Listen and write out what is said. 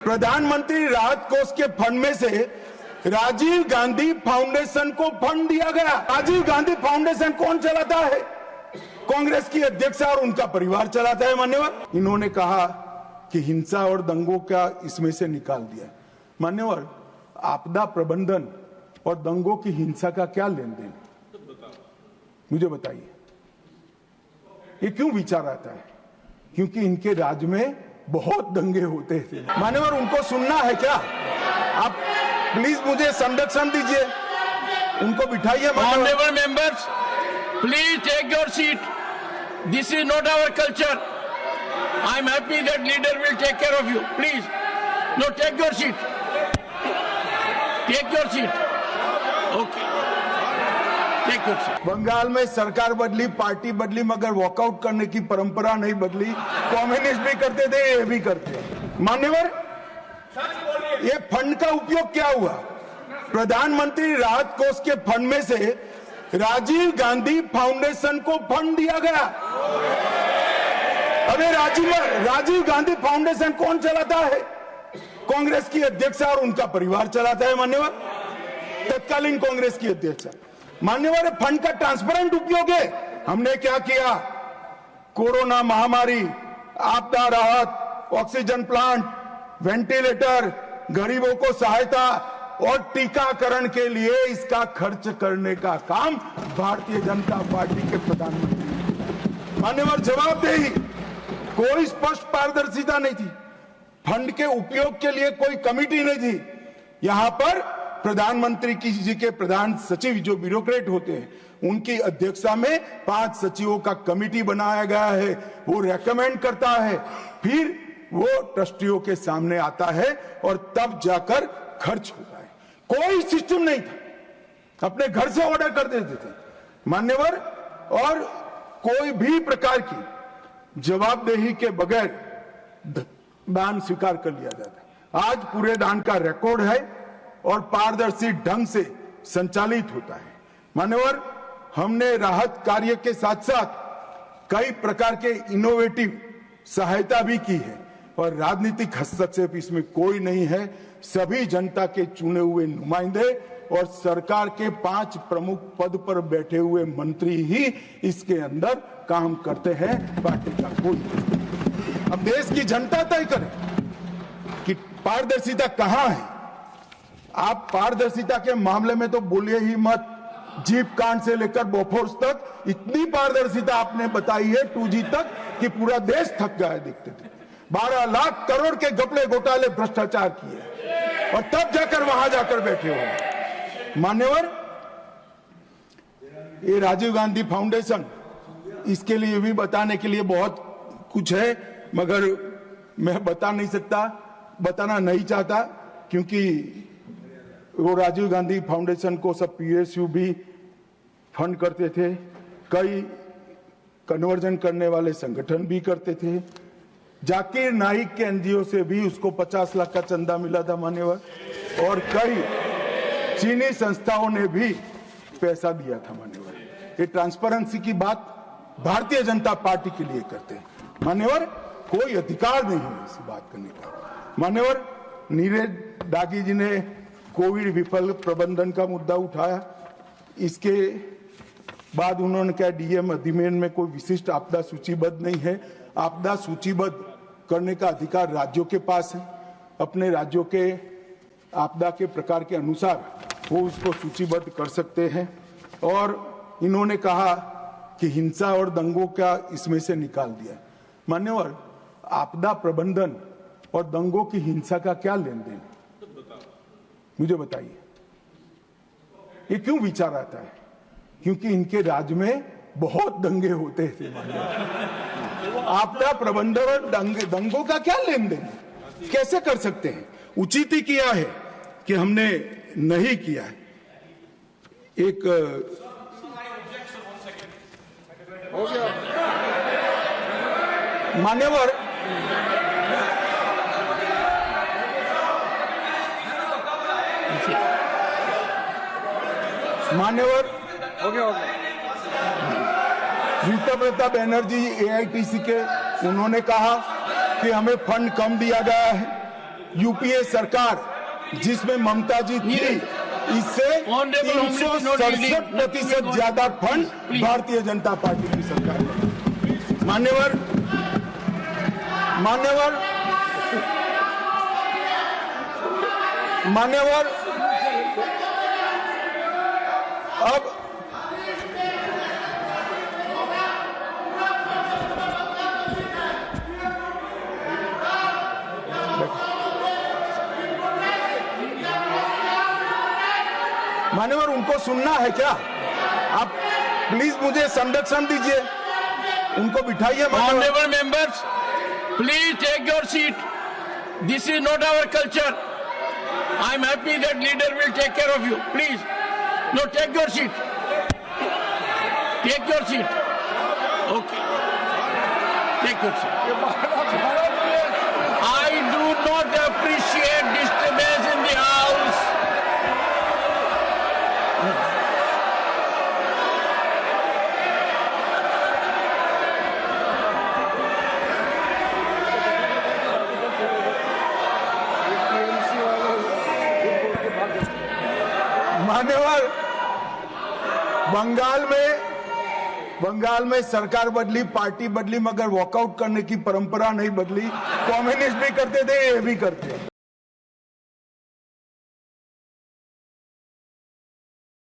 प्रधानमंत्री राहत कोष के फंड में से राजीव गांधी फाउंडेशन को फंड दिया गया। राजीव गांधी फाउंडेशन कौन चलाता है? कांग्रेस की अध्यक्ष और उनका परिवार चलाता है। मान्यवर, इन्होंने कहा कि हिंसा और दंगों का इसमें से निकाल दिया। मान्यवर, आपदा प्रबंधन और दंगों की हिंसा का क्या लेन देन, मुझे बताइए। ये क्यों विचार आता है? क्योंकि इनके राज्य में बहुत दंगे होते थे। मान्यवर, उनको सुनना है क्या? आप प्लीज मुझे संरक्षण दीजिए, उनको बिठाइए। Honorable members, please take your seat. This is not our culture. I am happy that leader will take care of you. Please, no, take your seat. Take your seat. Okay. Take your seat. Bengal में सरकार बदली, party बदली, मगर walkout करने की परंपरा नहीं बदली। कम्युनिस्ट भी करते थे, ये भी करते हैं। मान्यवर, ये फंड का उपयोग क्या हुआ? प्रधानमंत्री राहत कोष के फंड में से राजीव फाउंडेशन को फंड दिया गया। अबे राजीव गांधी फाउंडेशन कौन चलाता है? कांग्रेस की अध्यक्ष और उनका परिवार चलाता है। मान्यवर, तत्कालीन कांग्रेस की अध्यक्ष। मान्यवर, फंड का ट्रांसपेरेंट उपयोग है। हमने क्या किया? कोरोना महामारी, आपदा राहत, ऑक्सीजन प्लांट, वेंटिलेटर, गरीबों को सहायता और टीकाकरण के लिए इसका खर्च करने का काम भारतीय जनता पार्टी के प्रधानमंत्री। मान्यवर, जवाबदेही, कोई स्पष्ट पारदर्शिता नहीं थी। फंड के उपयोग के लिए कोई कमिटी नहीं थी। यहां पर प्रधानमंत्री जी के प्रधान सचिव जो ब्यूरोक्रेट होते हैं, उनकी अध्यक्षता में 5 सचिवों का कमिटी बनाया गया है। वो रेकमेंड करता है, फिर वो ट्रस्टियों के सामने आता है और तब जाकर खर्च होता है। कोई सिस्टम नहीं था, अपने घर से ऑर्डर कर देते थे। मान्यवर, और कोई भी प्रकार की जवाबदेही के बगैर दान स्वीकार कर लिया जाता है। आज पूरे दान का रिकॉर्ड है और पारदर्शी ढंग से संचालित होता है। मान्यवर, हमने राहत कार्य के साथ साथ कई प्रकार के इनोवेटिव सहायता भी की है और राजनीतिक हस्तक्षेप इसमें कोई नहीं है। सभी जनता के चुने हुए नुमाइंदे और सरकार के 5 प्रमुख पद पर बैठे हुए मंत्री ही इसके अंदर काम करते हैं। पार्टी का कोई नहीं। अब देश की जनता तय करे कि पारदर्शिता कहां है। आप पारदर्शिता के मामले में तो बोलिए ही मत। जीप कांड से लेकर बोफोर्स तक इतनी पारदर्शिता आपने बताई है, 2G तक, कि पूरा देश थक गया है। देखते थे 12 लाख करोड़ के घपले घोटाले भ्रष्टाचार किए और तब जाकर वहां जाकर बैठे हो। मान्यवर, ये राजीव गांधी फाउंडेशन, इसके लिए भी बताने के लिए बहुत कुछ है, मगर मैं बता नहीं सकता, बताना नहीं चाहता, क्योंकि वो राजीव गांधी फाउंडेशन को सब PSU भी फंड करते थे। कई कन्वर्जन करने वाले संगठन भी करते थे। जाकिर नाइक के NGO से भी उसको 50 लाख का चंदा मिला था। मान्यवर, और कई चीनी संस्थाओं ने भी पैसा दिया था। मान्यवर, ये ट्रांसपेरेंसी की बात भारतीय जनता पार्टी के लिए करते हैं। मान्यवर, कोई अधिकार नहीं है इस बात करने का। मान्यवर, नीरज दागी जी ने कोविड विफल प्रबंधन का मुद्दा उठाया। इसके बाद उन्होंने क्या, DM अधिनियम में कोई विशिष्ट आपदा सूचीबद्ध नहीं है। आपदा सूचीबद्ध करने का अधिकार राज्यों के पास है। अपने राज्यों के आपदा के प्रकार के अनुसार वो उसको सूचीबद्ध कर सकते हैं। और इन्होंने कहा कि हिंसा और दंगों का इसमें से निकाल दिया। मान्यवर, आपदा प्रबंधन और दंगों की हिंसा का क्या लेन देन, मुझे बताइए। ये क्यों विचार आता है? क्योंकि इनके राज्य में बहुत दंगे होते थे। आपदा प्रबंधन और दंगों का क्या लेन देन, कैसे कर सकते हैं? उचित ही किया है कि हमने नहीं किया है। एक मान्यवर, रीता बनर्जी AITC के, उन्होंने कहा कि हमें फंड कम दिया गया है यूपीए सरकार जिसमें ममता जी थी, इससे 367% ज्यादा फंड भारतीय जनता पार्टी की सरकार ने। मान्यवर अब मान्यवर उनको सुनना है क्या? आप प्लीज मुझे संरक्षण दीजिए, उनको बिठाइए। Honorable members, please take your seat. This is not our culture. I am happy that leader will take care of you. Please, no, take your seat. Take your seat. Okay. Take your seat. I do not appreciate disturbance in the house. मान्यवर, बंगाल में सरकार बदली, party बदली, मगर walkout करने की परंपरा नहीं बदली। कम्युनिस्ट भी करते थे, ये भी करते हैं।